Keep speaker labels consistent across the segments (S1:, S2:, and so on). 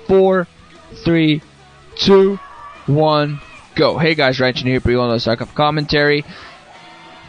S1: 4, 3, 2, 1, go. Hey guys, Ranch here for you on the Starcraft commentary.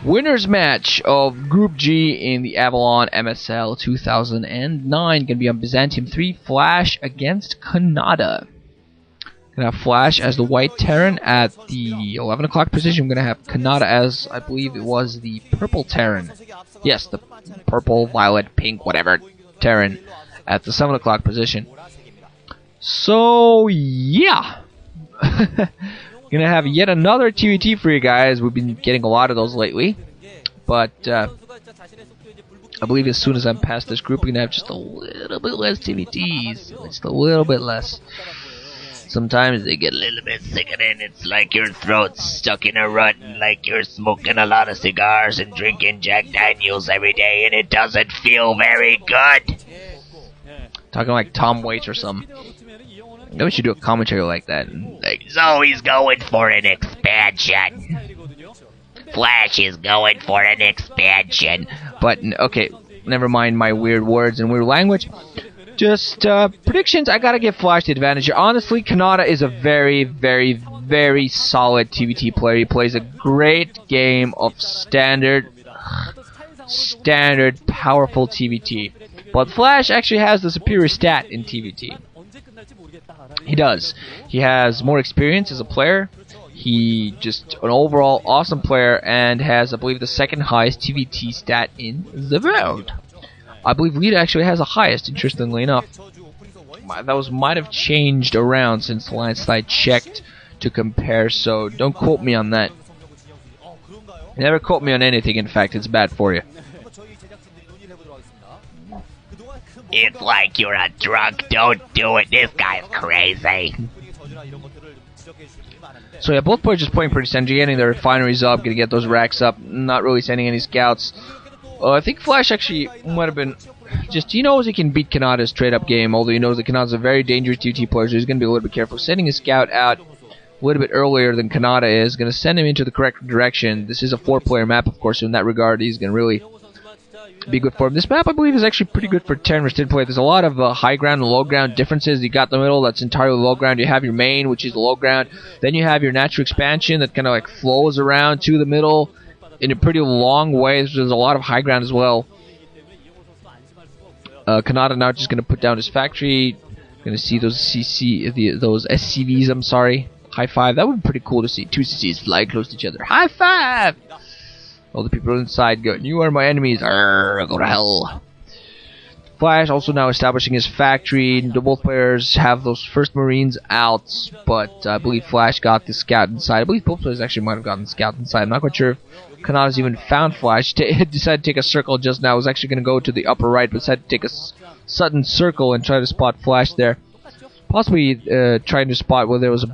S1: Winners match of Group G in the Avalon MSL 2009. Gonna be on Byzantium 3, Flash against Canata. Gonna have Flash as the white Terran at the 11 o'clock position. I'm gonna have Canata as, I believe it was the purple Terran. Yes, the purple, violet, pink, whatever Terran at the 7 o'clock position. So, yeah. Gonna have yet another TVT for you guys. We've been getting a lot of those lately. But, I believe as soon as I'm past this group, we're gonna have just a little bit less TVTs. Just a little bit less. Sometimes they get a little bit sickening. It's like your throat's stuck in a rut and like you're smoking a lot of cigars and drinking Jack Daniels every day and it doesn't feel very good. Talking like Tom Waits or something. Maybe we should do a commentary like that. Like, so he's going for an expansion. Flash is going for an expansion. But, okay, never mind my weird words and weird language. Just, predictions, I gotta give Flash the advantage here. Honestly, Canata is a very, very, very solid TVT player. He plays a great game of standard, powerful TVT. But Flash actually has the superior stat in TVT. He does. He has more experience as a player. He just an overall awesome player and has, I believe, the second highest TVT stat in the world. I believe Lita actually has the highest, interestingly enough. Those might have changed around since the last I checked to compare, so don't quote me on that. Never quote me on anything, in fact, it's bad for you. It's like you're a drunk, don't do it, this guy's crazy. So yeah, both players just playing pretty standard, getting their refineries up, gonna get those racks up, not really sending any scouts. I think Flash actually might have been just, he knows he can beat Canata's trade-up game, although he knows that Canata's a very dangerous TVT player, so he's going to be a little bit careful. Sending his scout out a little bit earlier than Canata is, going to send him into the correct direction. This is a 4-player map, of course, so in that regard, he's going to really be good for him. This map, I believe, is actually pretty good for Terran resistant play. There's a lot of high ground and low ground differences. You got the middle, that's entirely low ground. You have your main, which is the low ground. Then you have your natural expansion that kind of like flows around to the middle in a pretty long way. There's a lot of high ground as well. Canata now just going to put down his factory. Going to see those those SCVs, I'm sorry. High five. That would be pretty cool to see. Two CCs fly close to each other. High five! All the people inside go, you are my enemies. Arrgh, go to hell. Flash also now establishing his factory. Both players have those first Marines out, but I believe Flash got the scout inside. I believe both players actually might have gotten the scout inside. I'm not quite sure if Canata's even found Flash. Decided to take a circle just now. Was actually going to go to the upper right, but decided to take a sudden circle and try to spot Flash there. Possibly trying to spot where there was a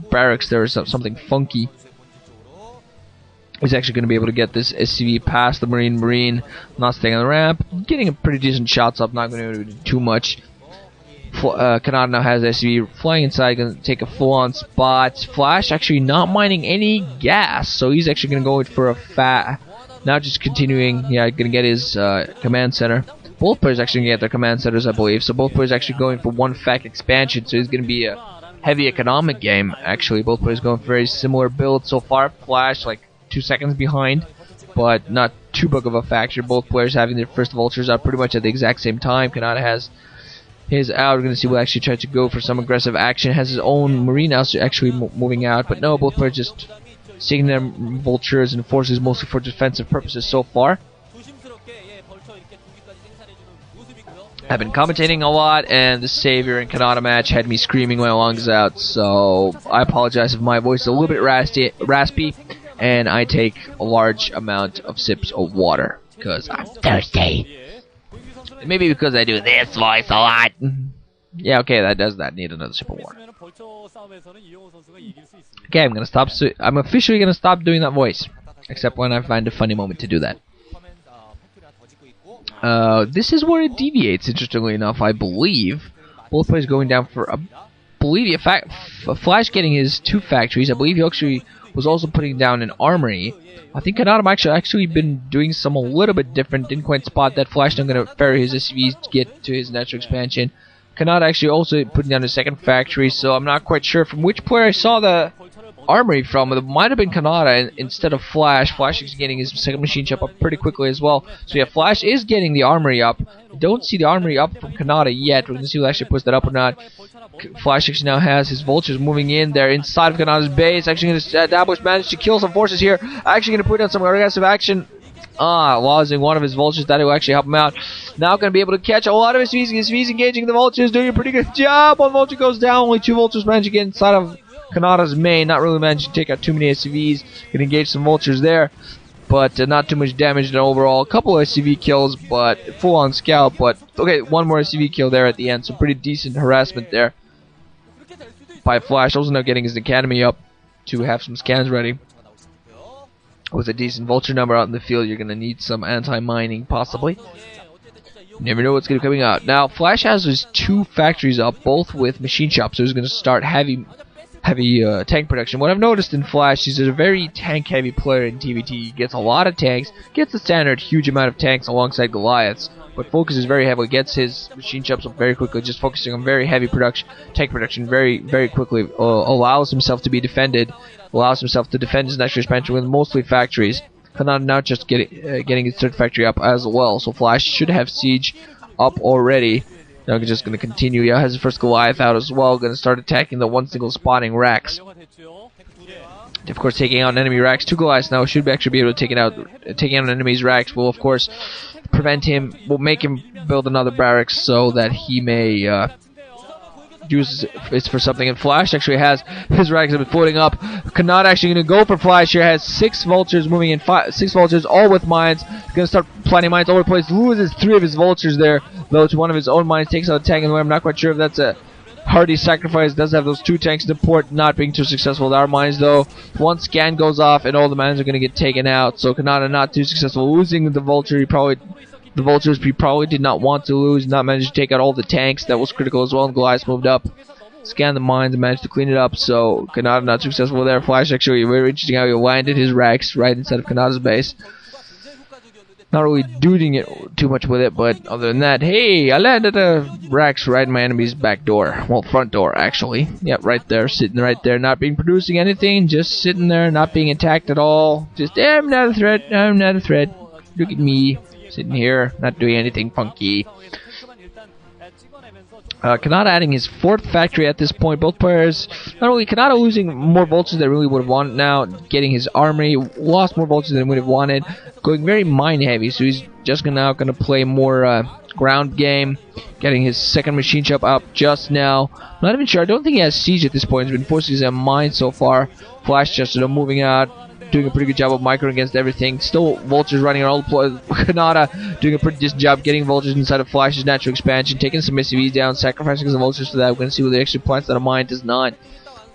S1: barracks there or something funky. He's actually going to be able to get this SCV past the Marine, not staying on the ramp, getting a pretty decent shots up, not going to do too much. Canata now has SCV flying inside, going to take a full-on spot. Flash actually not mining any gas, so he's actually going to go in for a now just continuing, yeah, going to get his command center. Both players actually going to get their command centers, I believe, so both players actually going for one fact expansion, so it's going to be a heavy economic game, actually. Both players going for very similar builds so far. Flash, like, 2 seconds behind, but not too big of a factor. Both players having their first vultures out pretty much at the exact same time. Canata has his out. We're going to see what actually tried to go for some aggressive action. Has his own Marine actually moving out, but no, both players just sticking their vultures and forces mostly for defensive purposes so far. I've been commentating a lot, and the Savior and Canata match had me screaming my lungs out, so I apologize if my voice is a little bit raspy. And I take a large amount of sips of water, because I'm thirsty. Maybe because I do this voice a lot. Yeah, okay, that does that. Need another sip of water. Okay, I'm officially gonna stop doing that voice. Except when I find a funny moment to do that. This is where it deviates, interestingly enough, I believe. Both players going down for, Flash getting his 2 factories. I believe he actually was also putting down an armory. I think Canata might actually been doing some a little bit different. Didn't quite spot that. Flash now going to ferry his SCVs to get to his natural expansion. Canata actually also putting down his second factory, so I'm not quite sure from which player I saw the armory from. It might have been Canata instead of Flash. Flash is getting his second machine shop up pretty quickly as well. So yeah, Flash is getting the armory up. Don't see the armory up from Canata yet. We're going to see who actually puts that up or not. Flash actually now has his vultures moving in there inside of Canata's base. Actually going to establish, manage to kill some forces here. Actually going to put down some aggressive action. Losing one of his vultures. That will actually help him out. Now going to be able to catch a lot of his V's. His V's engaging the vultures, doing a pretty good job. One vulture goes down. Only 2 vultures manage to get inside of Canata's main. Not really managing to take out too many SCVs. Going to engage some vultures there. But not too much damage overall. A couple of SCV kills, but full on scout. But okay, one more SCV kill there at the end. So pretty decent harassment there by Flash. Also now getting his academy up to have some scans ready. With a decent vulture number out in the field, you're going to need some anti-mining, possibly. You never know what's going to be coming out. Now, Flash has his 2 factories up, both with machine shops, so he's going to start heavy tank production. What I've noticed in Flash is he's a very tank-heavy player in TVT. He gets a lot of tanks, gets the standard huge amount of tanks alongside Goliaths, but focuses very heavily, gets his machine shops up very quickly, just focusing on very heavy production, tank production very, very quickly, allows himself to be defended, allows himself to defend his next expansion with mostly factories. Canata now just getting his 3rd factory up as well, so Flash should have siege up already. Now he's just going to continue. Yeah, has his first Goliath out as well, going to start attacking the one single spawning racks. Of course, taking out enemy racks. 2 Goliaths now should actually be able to take out an enemy's racks. Will of course prevent him, will make him build another barracks so that he may use it for something. And Flash actually has his racks have been floating up. Canata actually going to go for Flash here. Has 6 vultures moving in, 6 vultures all with mines. Going to start planting mines all over the place. Loses 3 of his vultures there, though to one of his own mines. Takes out a tank in the way. I'm not quite sure if that's a hardy sacrifice. Does have those 2 tanks in the port, not being too successful with our mines though. 1 scan goes off and all the mines are going to get taken out. So Canata not too successful, losing the vulture. The vultures he probably did not want to lose, not managed to take out all the tanks. That was critical as well, and Goliath moved up, scanned the mines, and managed to clean it up. So Canata not successful there. Flash actually very interesting how he landed his racks right inside of Kanata's base. Not really doing it too much with it, but other than that, hey, I landed racks right in my enemy's back door. Well, front door, actually. Yep, right there, sitting right there, not being producing anything, just sitting there, not being attacked at all. Just, I'm not a threat, I'm not a threat. Look at me. Sitting here, not doing anything funky. Canata adding his 4th factory at this point. Both players, not only Canata losing more vultures than really would have wanted now, getting his armory, lost more vultures than would have wanted, going very mine heavy, so he's just now going to play more ground game, getting his 2nd machine shop up just now. Not even sure, I don't think he has siege at this point. He's been forcing his mine so far. Flash just moving out, doing a pretty good job of micro against everything. Still vultures running around. Canata doing a pretty decent job getting vultures inside of Flash's natural expansion, taking some SCVs down, sacrificing some vultures for that. We're going to see whether he actually plants that a mine. Does not.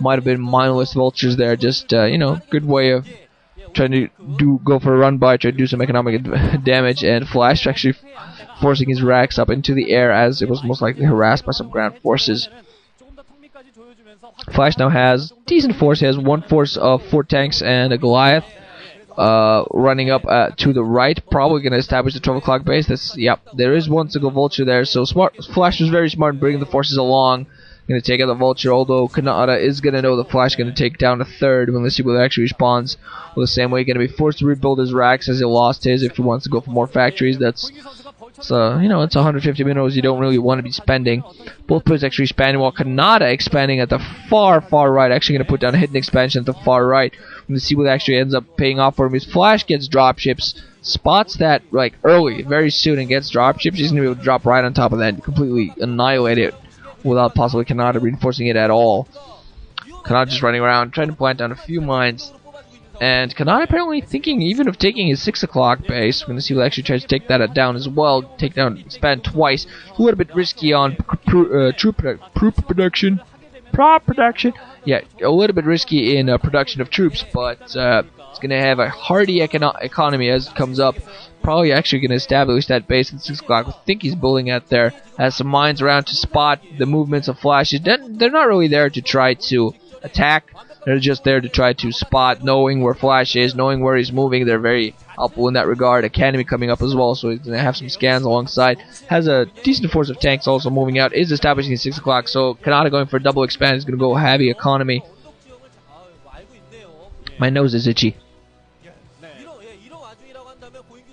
S1: Might have been mindless vultures there. Just, good way of trying to go for a run by, try to do some economic damage, and Flash actually forcing his racks up into the air as it was most likely harassed by some ground forces. Flash now has decent force. He has 1 force of 4 tanks and a Goliath running up to the right. Probably going to establish the 12 o'clock base. Yep, there is 1 single vulture there. So Flash was very smart in bringing the forces along. Going to take out the vulture, although Canata is going to know the Flash is going to take down a 3rd. When let's see whether it actually responds well, the same way. Going to be forced to rebuild his racks as he lost his. If he wants to go for more factories, it's 150 minerals you don't really want to be spending. Both players actually expanding, while Canata expanding at the far right. Actually going to put down a hidden expansion at the far right. We're going to see what actually ends up paying off for him. His Flash gets dropships, spots that early, very soon, and gets dropships. He's going to be able to drop right on top of that and completely annihilate it without possibly Canata reinforcing it at all. Canata just running around, trying to plant down a few mines. And Canata apparently thinking even of taking his 6 o'clock base. We're going to see what actually tries to take that down as well. Take down, expand twice. A little bit risky on prop production. Yeah, a little bit risky in production of troops, but it's going to have a hardy economy as it comes up. Probably actually going to establish that base at 6 o'clock. I think he's building out there. Has some mines around to spot the movements of Flashes. They're not really there to try to attack They're just there to try to spot, knowing where Flash is, knowing where he's moving. They're very helpful in that regard. Academy coming up as well, so he's going to have some scans alongside. Has a decent force of tanks also moving out. Is establishing at 6 o'clock, so Canata going for a double expand is going to go heavy economy. My nose is itchy.